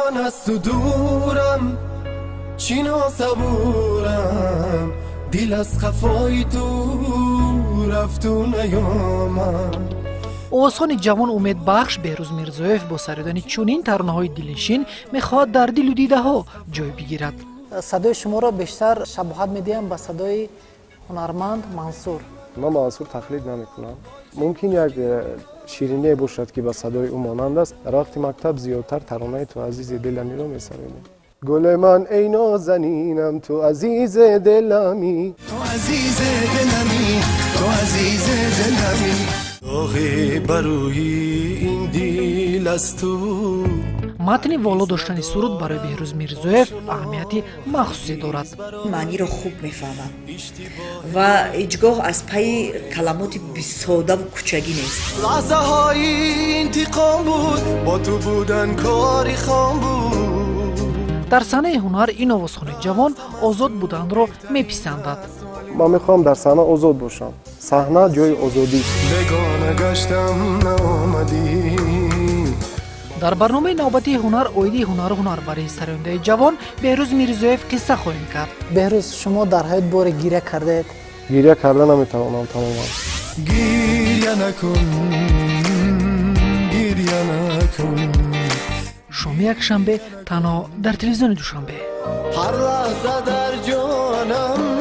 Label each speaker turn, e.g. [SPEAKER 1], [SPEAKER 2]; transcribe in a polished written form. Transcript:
[SPEAKER 1] جهان است و دورم چین و صبورم دل از خفای تو رفت و نیامد.
[SPEAKER 2] اوازخوان جوان امید بخش بهروز میرزایف با سرودن چنین ترانه‌های دلنشین میخواهد در دل و دیده ها جای بگیرد.
[SPEAKER 3] صدای شما را بیشتر شباهت میدیم به صدای هنرمند منصور.
[SPEAKER 4] من منصور تقلید نمیکنم. ممکن یک شیرینی باشد که به صدای او مانند است. در وقت مکتب زیادتر ترانه تو عزیز دلمی را می‌شنیدیم. گل من ای نازنینم تو عزیز دلمی،
[SPEAKER 1] تو عزیز دلمی، تو عزیز دلمی، داغی بروی این دل است تو.
[SPEAKER 2] متن والا داشتن سرود برای بهروز میرزایف اهمیتی مخصوصی دارد.
[SPEAKER 5] معنی رو خوب میفهمم و هیچگاه از پای کلمات بی‌ساده و کوچگی نیست.
[SPEAKER 1] لحظه های انتقام بود، با تو بودن کاری خام بود.
[SPEAKER 2] در صحنه هنر این آوازخوان جوان آزاد بودن را میپسندد.
[SPEAKER 4] من میخوام در صحنه آزاد باشم. صحنه جای آزادی.
[SPEAKER 1] بگانه گشتم نامدی.
[SPEAKER 2] در برنامه نوبتی هنر اویدی هنر برای سرانده جوان بهروز میرزایف قصه خواهیم کرد.
[SPEAKER 3] بهروز شما در حیات بار گیره کردید؟
[SPEAKER 4] گریه کردن نمیتوانم تماما.
[SPEAKER 1] گریه نکن، گریه نکن.
[SPEAKER 2] شام یک شنبه تنها در تلویزیون دوشنبه.
[SPEAKER 1] هر لحظه در جانم